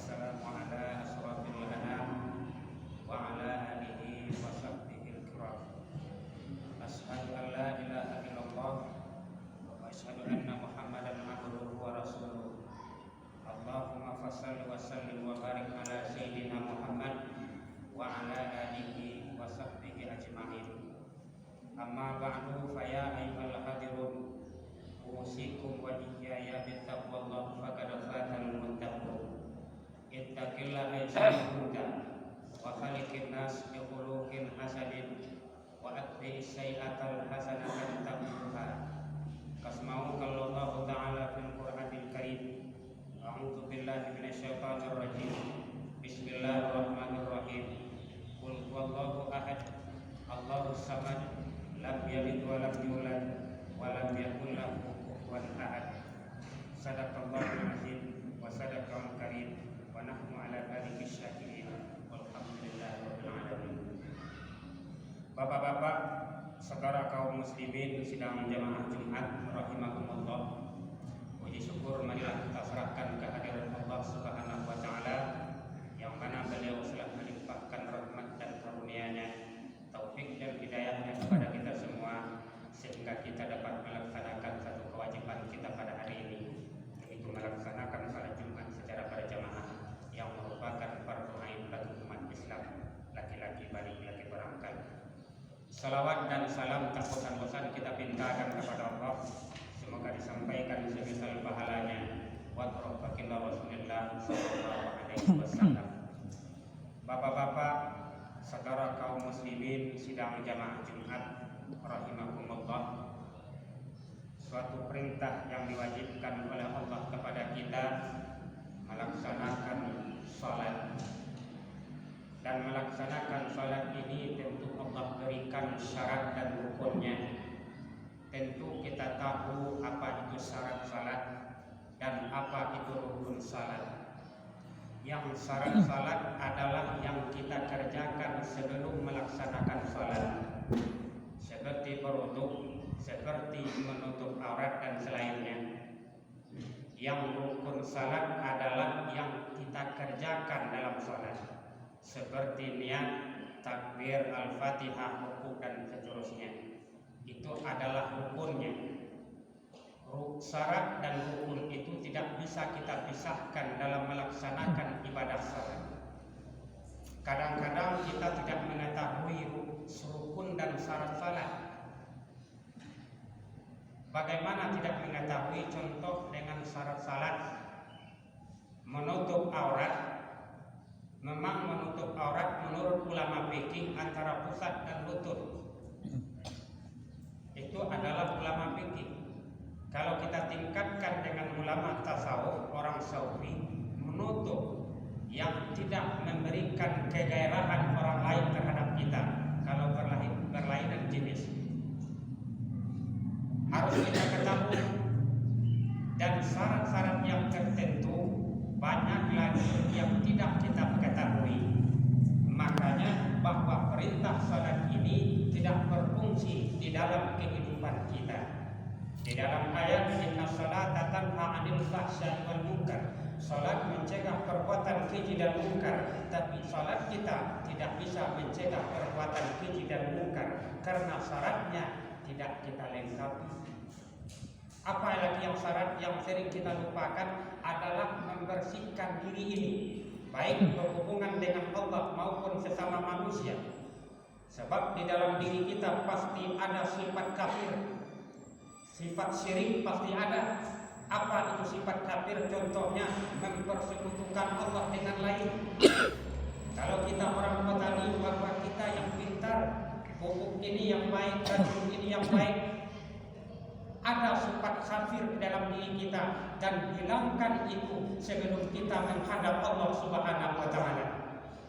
wassalamu ala asrafil anam wa ala alihi wa sahbihi al-kiram. Asyhadu an la ilaha illallah wa asyhadu anna Muhammadan abduhu wa rasuluh. Allahumma fassalli wa sallim wa barik ala sayyidina Muhammad wa ala alihi wa sahbihi ajma'in. Amma ba'du fa ya ayyuhal hadirun usikum wa iyaya bittaqwallah faqad fatal muttaqun. Ittaqillaha ayyuhal wa khaliqin nas bi khuluqin hasanin wa atbi'is sayyi'atal hasanatan tamhuha. Kasma'u qallallahu ta'ala fil Qur'anil Karim. A'udzu billahi minasyaitonir rajim. Bismillahirrahmanirrahim. Qul huwallahu ahad, Allahus samad, lam yalid wa lam yulad wa lam yakul lahu kufuwan ahad. Sadaqallahul azim wa sadaqal karim wa nahnu ala dzalika syakirin walhamdulillahirabbil alamin. Bapak-bapak, saudara kaum muslimin sidang jamaah Jumat rahimakumullah. Puji syukur marilah kita serahkan kehadiran Allah Subhanahu wa taala yang mana beliau telah melimpahkan rahmat dan karunia-Nya, taufik dan hidayahnya kepada kita semua sehingga kita dapat melaksanakan satu kewajiban kita pada hari ini, yaitu melaksanakan salat Jumat secara berjamaah yang merupakan fardu ain bagi umat Islam, laki-laki balik laki berangkat. Salawat dan salam tak bosan-bosan kita pintakan kepada Allah, semoga disampaikan semisal pahalanya wa barakatuh Rasulullah sallallahu alaihi wasallam. Bapak-bapak, saudara kaum muslimin sidang jamaah Jumat rahimakumullah, suatu perintah yang diwajibkan oleh Allah kepada kita melaksanakan salat. Dan melaksanakan salat ini tentu Allah berikan syarat dan rukunnya. Tentu kita tahu apa itu syarat salat dan apa itu rukun salat. Yang syarat salat adalah yang kita kerjakan sebelum melaksanakan salat, seperti berwudu, seperti menutup aurat dan selainnya. Yang rukun salat adalah yang kita kerjakan dalam salat, seperti niat, takbir, al-fatihah, rukuk dan seterusnya. Itu adalah rukunnya. Syarat dan rukun itu tidak bisa kita pisahkan dalam melaksanakan ibadah salat. Kadang-kadang kita tidak mengetahui rukun dan syarat salat. Bagaimana tidak mengetahui? Contoh dengan syarat salat, menutup aurat. Memang menutup aurat menurut ulama fikih antara pusat dan lutut. Itu adalah ulama fikih. Kalau kita tingkatkan dengan ulama tasawuf, orang sufi, menutup yang tidak memberikan kegairahan orang lain terhadap kita kalau berlainan jenis. Harus kita ketahui, dan syarat-syarat yang tertentu banyak lagi yang tidak kita ketahui. Makanya bahwa perintah salat ini tidak berfungsi di dalam kehidupan kita. Di dalam ayat inna salata tanha 'anil fahsya'i wal munkar, salat mencegah perbuatan keji dan munkar, tapi salat kita tidak bisa mencegah perbuatan keji dan munkar karena syaratnya tidak kita lengkapi. Apalagi yang syarat yang sering kita lupakan adalah membersihkan diri ini, baik berhubungan dengan Allah maupun sesama manusia. Sebab di dalam diri kita pasti ada sifat kafir, sifat syirik pasti ada. Apa itu sifat kafir? Contohnya mempersekutukan Allah dengan lain. Kalau kita orang petani, bahwa kita yang pintar, pupuk ini yang baik, racun ini yang baik, ada sifat kafir di dalam diri kita, dan hilangkan itu sebelum kita menghadap Allah Subhanahu wa taala.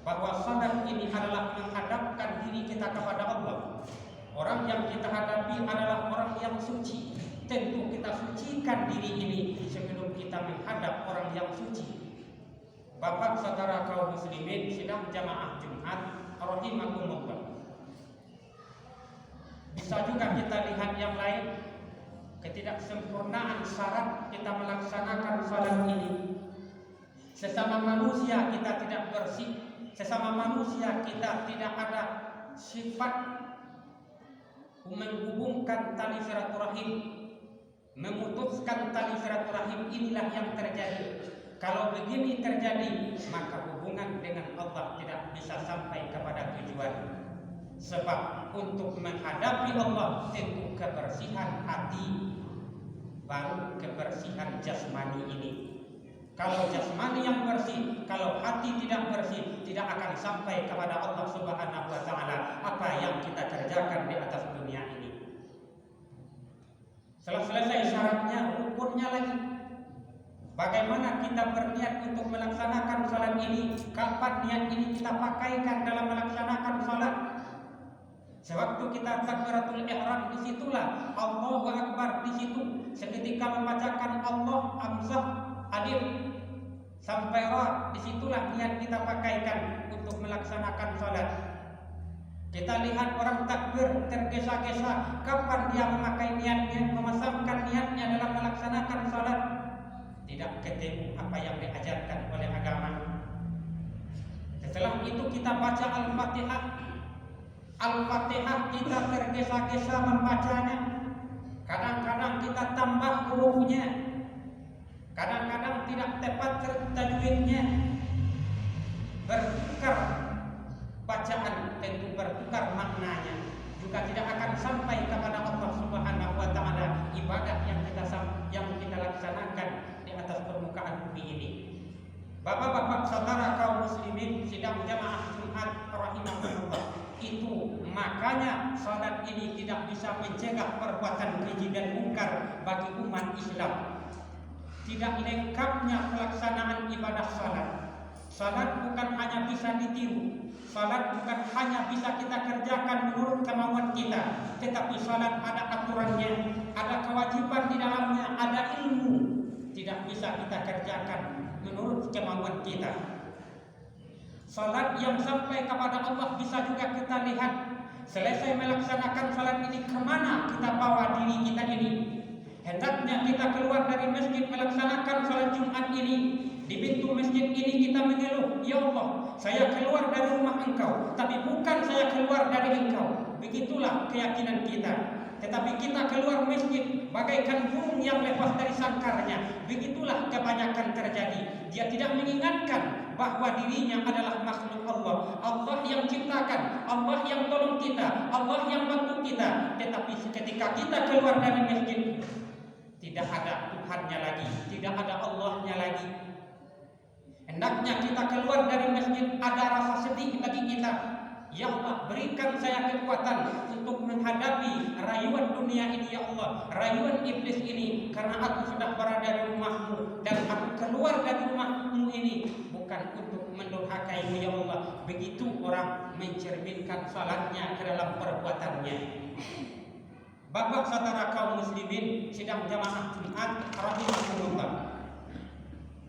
Bahwa salat ini adalah menghadapkan diri kita kepada Allah. Orang yang kita hadapi adalah orang yang suci. Tentu kita sucikan diri ini sebelum kita menghadap orang yang suci. Bapak saudara kaum muslimin sidang jamaah Jumat rahimakumullah. Bisa juga kita lihat yang lain, ketidaksempurnaan syarat kita melaksanakan salat ini. Sesama manusia kita tidak bersih, sesama manusia kita tidak ada sifat menghubungkan tali silaturahim, memutuskan tali silaturahim. Inilah yang terjadi. Kalau begini terjadi, maka hubungan dengan Allah tidak bisa sampai kepada tujuan. Sebab untuk menghadapi Allah tentu kebersihan hati, baru kebersihan jasmani ini. Kalau jasmani yang bersih, kalau hati tidak bersih, tidak akan sampai kepada Allah Subhanahu wa Ta'ala apa yang kita kerjakan di atas dunia ini. Setelah selesai syaratnya, rukunnya lagi. Bagaimana kita berniat untuk melaksanakan salat ini? Kapan niat ini kita pakaikan dalam melaksanakan salat? Sewaktu kita takbiratul ihram, disitulah Allahu Akbar, di situ seketika membacakan Allah hamzah alif sampai ra, disitulah niat kita pakaikan untuk melaksanakan salat. Kita lihat orang takbir tergesa-gesa, kapan dia memakai niatnya, memasangkan niatnya dalam melaksanakan salat? Tidak ketemu apa yang diajarkan oleh agama. Setelah itu kita baca Al-Fatihah. Al-Fatihah kita tergesa-gesa membacanya. Kadang-kadang kita tambah hurufnya, kadang-kadang tidak tepat tajwidnya. Bertukar bacaan, tentu bertukar maknanya, juga tidak akan sampai kepada Allah Subhanahu wa Ta'ala ibadah yang kita laksanakan di atas permukaan bumi ini. Bapak-bapak saudara kaum muslimin sidang jamaah Jumat rahimahullah, itu makanya salat ini tidak bisa mencegah perbuatan keji dan mungkar bagi umat Islam. Tidak lengkapnya pelaksanaan ibadah salat. Salat bukan hanya bisa ditiru, salat bukan hanya bisa kita kerjakan menurut kemauan kita, tetapi salat ada aturannya, ada kewajiban di dalamnya, ada ilmu. Tidak bisa kita kerjakan menurut kemauan kita. Salat yang sampai kepada Allah bisa juga kita lihat. Selesai melaksanakan salat ini, kemana kita bawa diri kita ini? Hendaknya kita keluar dari masjid melaksanakan salat Jumat ini. Di pintu masjid ini kita mengeluh, ya Allah, saya keluar dari rumah Engkau, tapi bukan saya keluar dari Engkau. Begitulah keyakinan kita. Tetapi kita keluar masjid bagaikan burung yang lepas dari sangkarnya. Begitulah kebanyakan terjadi. Dia tidak mengingatkan bahwa dirinya adalah makhluk Allah. Allah yang ciptakan, Allah yang tolong kita, Allah yang bantu kita. Tetapi ketika kita keluar dari masjid, tidak ada Tuhannya lagi, tidak ada Allahnya lagi. Hendaknya kita keluar dari masjid ada rasa sedih bagi kita. Ya Allah, berikan saya kekuatan untuk menghadapi rayuan dunia ini, ya Allah, rayuan iblis ini, karena aku sudah berada di rumahmu dan aku keluar dari rumahmu ini bukan untuk mendurhakaimu, ya Allah. Begitu orang mencerminkan salatnya ke dalam perbuatannya. Bapak saudara kaum muslimin sidang jamaah Jumat rahimahullah,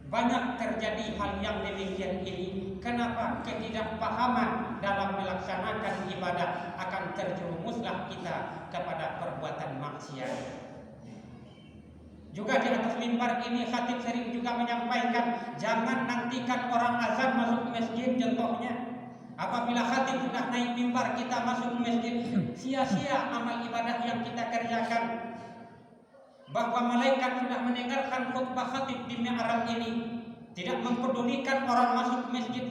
banyak terjadi hal yang demikian ini. Kenapa? Ketidakpahaman dalam melaksanakan ibadah akan terjerumuslah kita kepada perbuatan maksiat. Juga di atas mimbar ini khatib sering juga menyampaikan, jangan nantikan orang azan masuk masjid. Contohnya, apabila khatib sudah naik mimbar kita masuk masjid, sia-sia amal ibadah yang kita kerjakan. Bahwa malaikat sudah mendengarkan khutbah khatib di mi'raj ini, tidak mempedulikan orang masuk masjid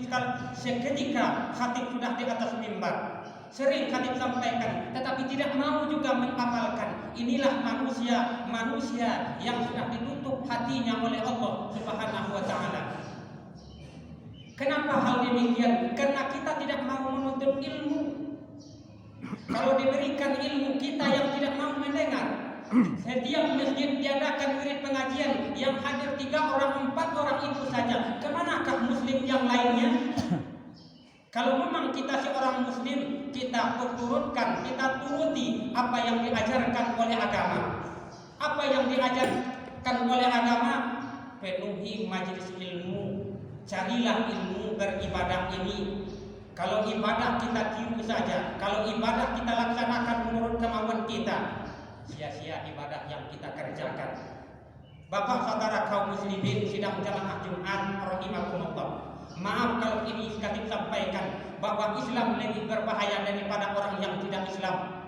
seketika khatib sudah di atas mimbar. Sering khatib sampaikan, tetapi tidak mau juga mengamalkan. Inilah manusia yang sudah ditutup hatinya oleh Allah Subhanahu wa Ta'ala. Kenapa hal demikian? Karena kita tidak mau menuntut ilmu. Kalau diberikan ilmu, kita yang tidak mau mendengar. Setiap masjid diadakan wirid pengajian, yang hadir 3 orang, 4 orang itu saja. Kemanakah muslim yang lainnya? Kalau memang kita seorang muslim, kita turutkan, kita turuti apa yang diajarkan oleh agama. Apa yang diajarkan oleh agama, penuhi majelis ilmu, carilah ilmu beribadah ini. Kalau ibadah kita tiru saja, kalau ibadah kita laksanakan menurut kemauan kita, sia-sia ibadah yang kita kerjakan. Bapak saudara kaum muslimin sidang jamaah Jumat rahimakumullah. Maaf kalau ini sekali sampaikan bahwa Islam lebih berbahaya daripada orang yang tidak Islam.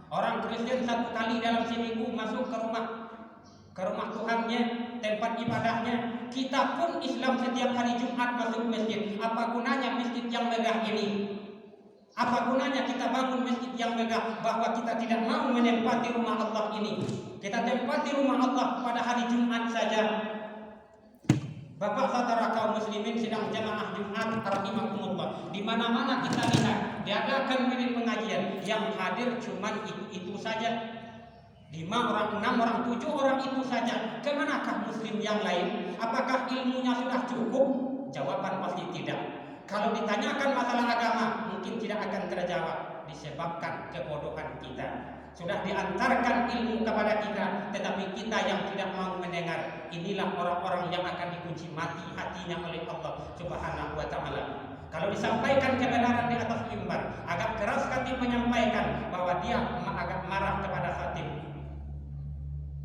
Orang Kristen satu kali dalam seminggu masuk ke rumah Tuhannya, tempat ibadahnya. Kita pun Islam setiap hari Jumat masuk masjid. Apa gunanya masjid yang megah ini? Apa gunanya kita bangun masjid yang megah bahwa kita tidak mau menempati rumah Allah ini? Kita tempati rumah Allah pada hari Jumat saja. Bapak saudara kaum muslimin sidang jamaah Jumat rahimakumullah. Di mana-mana kita lihat diadakan minit pengajian, yang hadir cuma itu saja. 5 orang, 6 orang, 7 orang itu saja. Kemanakah muslim yang lain? Apakah ilmunya sudah cukup? Jawaban pasti tidak. Kalau ditanyakan masalah agama, mungkin tidak akan terjawab disebabkan kebodohan kita. Sudah diantarkan ilmu kepada kita, tetapi kita yang tidak mau mendengar. Inilah orang-orang yang akan dikunci mati hatinya oleh Allah Subhanahu wa Ta'ala. Kalau disampaikan kebenaran di atas mimbar, agak keras hati menyampaikan bahwa dia agak marah kepada khatib.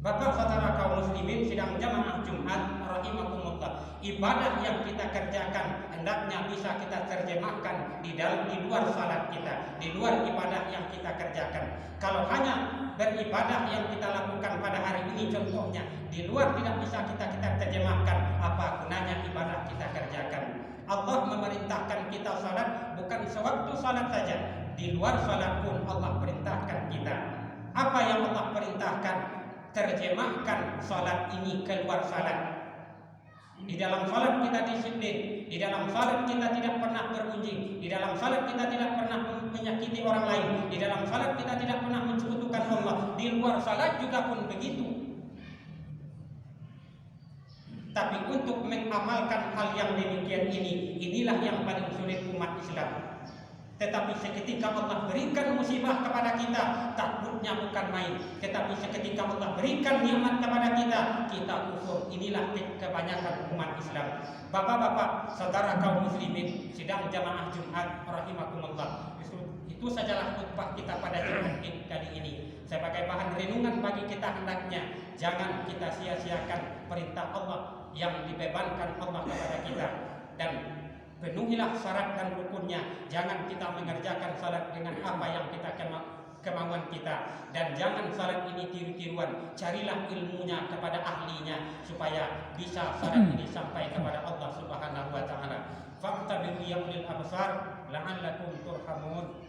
Bapak saudara kaum muslimin sidang jamaah Jumat rahimahumullah. Ibadah yang kita kerjakan hendaknya bisa kita terjemahkan di luar salat kita, di luar ibadah yang kita kerjakan. Kalau hanya beribadah yang kita lakukan pada hari ini contohnya, di luar tidak bisa kita terjemahkan, apa gunanya ibadah kita kerjakan. Allah memerintahkan kita salat bukan sewaktu salat saja, di luar salat pun Allah perintahkan kita. Apa yang Allah perintahkan? Terjemahkan salat ini keluar salat. Di dalam salat kita disiplin, di dalam salat kita tidak pernah bergunjing, di dalam salat kita tidak pernah menyakiti orang lain, di dalam salat kita tidak pernah mensekutukan Allah. Di luar salat juga pun begitu. Tapi untuk mengamalkan hal yang demikian ini, inilah yang paling sulit umat Islam. Tetapi seketika Allah berikan musibah kepada kita, takutnya bukan main. Tetapi seketika Allah berikan nikmat kepada kita kufur. Inilah kebanyakan umat Islam. Bapak-bapak, saudara kaum muslimin sidang jamaah Jumat rahimakumullah. Itu sajalah khutbah kita pada Jumat kali ini. Sebagai bahan renungan bagi kita hendaknya jangan kita sia-siakan perintah Allah yang dibebankan Allah kepada kita, dan penuhilah syarat dan rukunnya. Jangan kita mengerjakan salat dengan apa yang kita kemauan kita, dan jangan salat ini tiru-tiruan. Carilah ilmunya kepada ahlinya supaya bisa salat ini sampai kepada Allah Subhanahu wa Ta'ala. Fa'tabiru ya ulil absar la'allakum turhamun.